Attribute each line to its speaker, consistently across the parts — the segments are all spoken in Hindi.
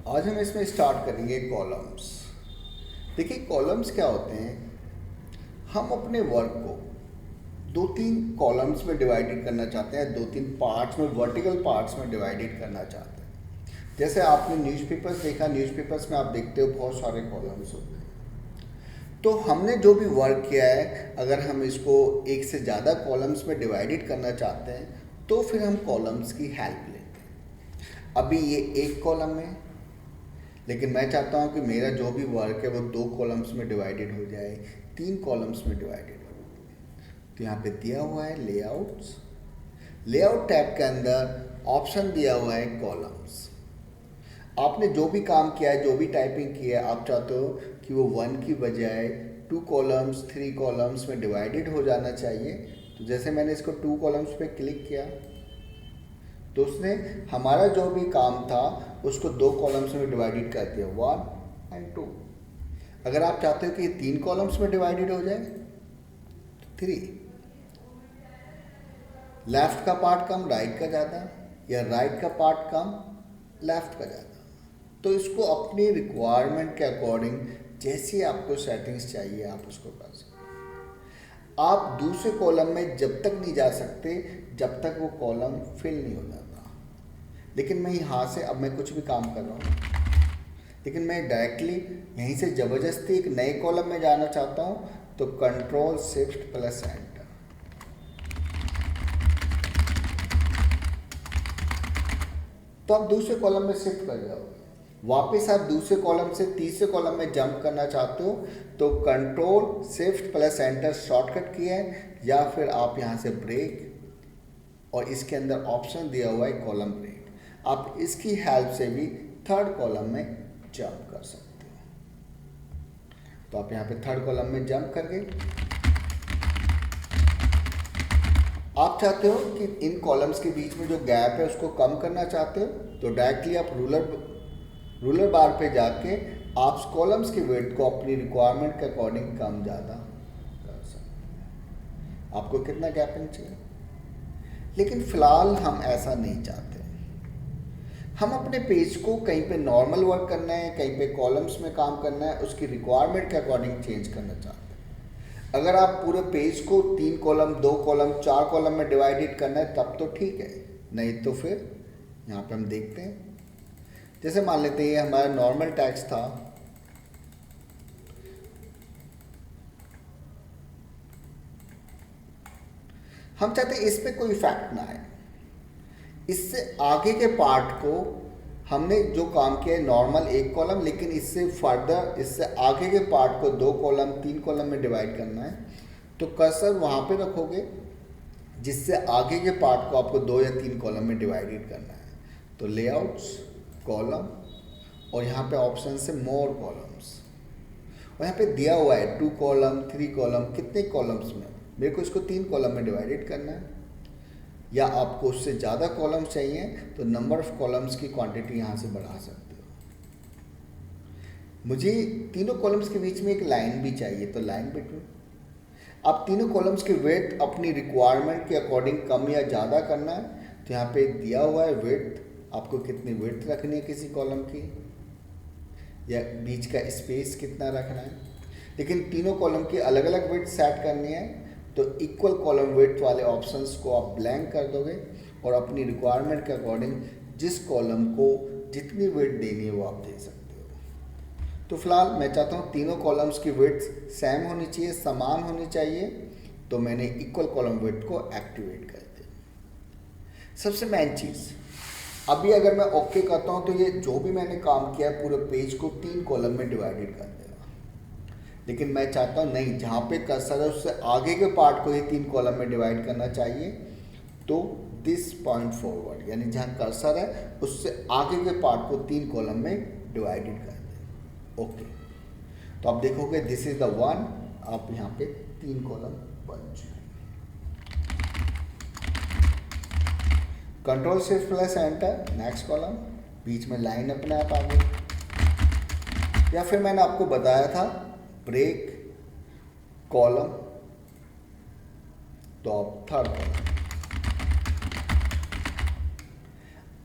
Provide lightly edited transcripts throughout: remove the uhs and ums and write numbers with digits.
Speaker 1: आज हम इसमें स्टार्ट करेंगे कॉलम्स। देखिए कॉलम्स क्या होते हैं, हम अपने वर्क को दो तीन कॉलम्स में डिवाइडेड करना चाहते हैं, दो तीन पार्ट्स में, वर्टिकल पार्ट्स में डिवाइडेड करना चाहते हैं। जैसे आपने न्यूज़पेपर्स देखा, न्यूज़पेपर्स में आप देखते हो बहुत सारे कॉलम्स होते हैं। तो हमने जो भी वर्क किया है, अगर हम इसको एक से ज़्यादा कॉलम्स में डिवाइडेड करना चाहते हैं तो फिर हम कॉलम्स की हेल्प लेते हैं। अभी ये एक कॉलम है, लेकिन मैं चाहता हूँ कि मेरा जो भी वर्क है वो दो कॉलम्स में डिवाइडेड हो जाए, तीन कॉलम्स में डिवाइडेड हो जाए। तो यहाँ पे दिया हुआ है लेआउट्स। लेआउट टैब के अंदर ऑप्शन दिया हुआ है कॉलम्स। आपने जो भी काम किया है, जो भी टाइपिंग की है, आप चाहते हो कि वो वन की बजाय टू कॉलम्स, थ्री कॉलम्स में डिवाइडेड हो जाना चाहिए। तो जैसे मैंने इसको टू कॉलम्स पे क्लिक किया तो उसने हमारा जो भी काम था उसको दो कॉलम्स में डिवाइडेड कर दिया, वन एंड टू। अगर आप चाहते हो कि ये तीन कॉलम्स में डिवाइडेड हो जाए तो थ्री। लेफ्ट का पार्ट कम राइट का ज़्यादा, या राइट का पार्ट कम लेफ्ट का ज़्यादा। तो इसको अपनी रिक्वायरमेंट के अकॉर्डिंग जैसी आपको सेटिंग्स चाहिए आप उसको कर सकते हैं। आप दूसरे कॉलम में जब तक नहीं जा सकते जब तक वो कॉलम फिल नहीं हो जाता। लेकिन मैं यहाँ से, अब मैं कुछ भी काम कर रहा हूँ, लेकिन मैं डायरेक्टली यहीं से ज़बरदस्ती एक नए कॉलम में जाना चाहता हूँ तो कंट्रोल शिफ्ट प्लस एंटर। तो आप दूसरे कॉलम में शिफ्ट कर जाओगे। वापस आप दूसरे कॉलम से तीसरे कॉलम में जंप करना चाहते हो तो control shift plus enter shortcut किया है, या फिर आप यहाँ से ब्रेक और इसके अंदर ऑप्शन दिया हुआ है कॉलम ब्रेक। आप इसकी हेल्प से भी थर्ड कॉलम में जंप कर सकते हो। तो आप यहाँ पे थर्ड कॉलम में जंप कर गए। आप चाहते हो कि इन कॉलम्स के बीच में जो गैप है उसको कम करना चाहते हो तो डायरेक्टली आप रूलर बार पे जाके आप कॉलम्स की वेट को अपनी रिक्वायरमेंट के अकॉर्डिंग कम ज़्यादा कर सकते हैं। आपको कितना गैपिंग चाहिए, लेकिन फ़िलहाल हम ऐसा नहीं चाहते। हम अपने पेज को कहीं पे नॉर्मल वर्क करना है, कहीं पे कॉलम्स में काम करना है, उसकी रिक्वायरमेंट के अकॉर्डिंग चेंज करना चाहते हैं। अगर आप पूरे पेज को तीन कॉलम, दो कॉलम, चार कॉलम में डिवाइडेड करना है तब तो ठीक है, नहीं तो फिर यहाँ पे हम देखते हैं। जैसे मान लेते हैं ये हमारा नॉर्मल टैक्स था, हम चाहते हैं इस पे कोई इफेक्ट ना आए। इससे आगे के पार्ट को हमने जो काम किया है नॉर्मल एक कॉलम, लेकिन इससे फर्दर, इससे आगे के पार्ट को दो कॉलम, तीन कॉलम में डिवाइड करना है। तो कर्सर वहाँ पे रखोगे जिससे आगे के पार्ट को आपको दो या तीन कॉलम में डिवाइडेड करना है। तो लेआउट्स, कॉलम, और यहाँ पे ऑप्शन से मोर कॉलम्स, और यहाँ पे दिया हुआ है टू कॉलम, थ्री कॉलम, कितने कॉलम्स में। मेरे को इसको तीन कॉलम में डिवाइडेड करना है, या आपको उससे ज़्यादा कॉलम्स चाहिए तो नंबर ऑफ कॉलम्स की क्वांटिटी यहाँ से बढ़ा सकते हो। मुझे तीनों कॉलम्स के बीच में एक लाइन भी चाहिए तो लाइन बिटवीन। आप तीनों कॉलम्स की वेट अपनी रिक्वायरमेंट के अकॉर्डिंग कम या ज़्यादा करना है तो यहाँ पे दिया हुआ है वेट, आपको कितनी वेट रखनी है किसी कॉलम की, या बीच का स्पेस कितना रखना है। लेकिन तीनों कॉलम की अलग अलग वेट सेट करनी है तो इक्वल कॉलम वेट वाले ऑप्शंस को आप ब्लैंक कर दोगे और अपनी रिक्वायरमेंट के अकॉर्डिंग जिस कॉलम को जितनी वेट देनी है वो आप दे सकते हो। तो फिलहाल मैं चाहता हूँ तीनों कॉलम्स की वेट सेम होनी चाहिए, समान होनी चाहिए, तो मैंने इक्वल कॉलम वेट को एक्टिवेट कर दिया। सबसे मेन चीज़, अभी अगर मैं ओके करता हूँ तो ये जो भी मैंने काम किया है पूरे पेज को तीन कॉलम में डिवाइडेड कर देगा। लेकिन मैं चाहता हूँ नहीं, जहाँ पे कर्सर है उससे आगे के पार्ट को ही तीन कॉलम में डिवाइड करना चाहिए। तो दिस पॉइंट फॉरवर्ड, यानी जहाँ कर्सर है उससे आगे के पार्ट को तीन कॉलम में डिवाइडेड कर दें। ओके, तो आप देखोगे दिस इज द वन, आप यहाँ पे तीन कॉलम बन चुके। Control shift plus enter, next column, बीच में लाइन अपने आप आ गई। या फिर मैंने आपको बताया था ब्रेक कॉलम, तो आप थर्ड कॉलम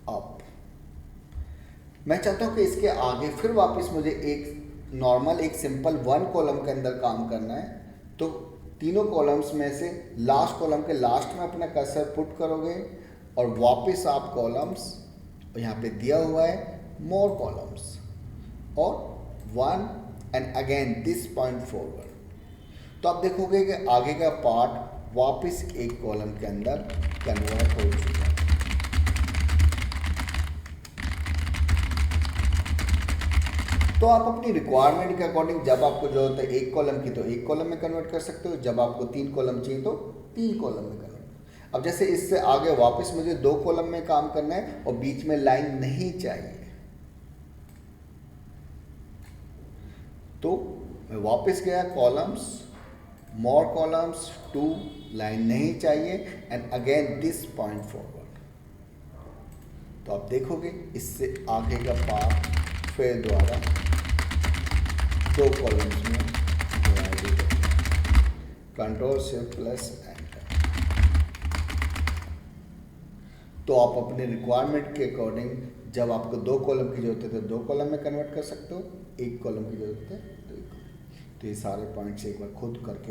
Speaker 1: अप। मैं चाहता हूँ कि इसके आगे फिर वापस मुझे एक नॉर्मल एक सिंपल वन कॉलम के अंदर काम करना है, तो तीनों कॉलम्स में से लास्ट कॉलम के लास्ट में अपना कर्सर पुट करोगे और वापस आप कॉलम्स, यहाँ पे दिया हुआ है मोर कॉलम्स और 1 and again this point forward, तो आप देखोगे कि आगे का पार्ट वापस एक कॉलम के अंदर कन्वर्ट हो चुका है। तो आप अपनी रिक्वायरमेंट के अकॉर्डिंग जब आपको जरूरत है एक कॉलम की तो एक कॉलम में कन्वर्ट कर सकते हो, जब आपको 3 कॉलम चाहिए तो 3 कॉलम में कन्वर्ट। अब जैसे इससे आगे वापस मुझे 2 कॉलम में काम करना है और बीच में लाइन नहीं चाहिए, तो मैं वापस गया कॉलम्स, मोर कॉलम्स 2, लाइन नहीं चाहिए and again this point forward, तो आप देखोगे इससे आगे का पार्ट फिर द्वारा 2 कॉलम्स में डिवाइडेड है। Control shift plus enter. तो आप अपने रिक्वायरमेंट के अकॉर्डिंग जब आपको 2 कॉलम की जरूरत है तो 2 कॉलम में कन्वर्ट कर सकते हो, 1 कॉलम की जरूरत है तो 1 कॉलम। तो ये सारे पॉइंट्स एक बार खुद करके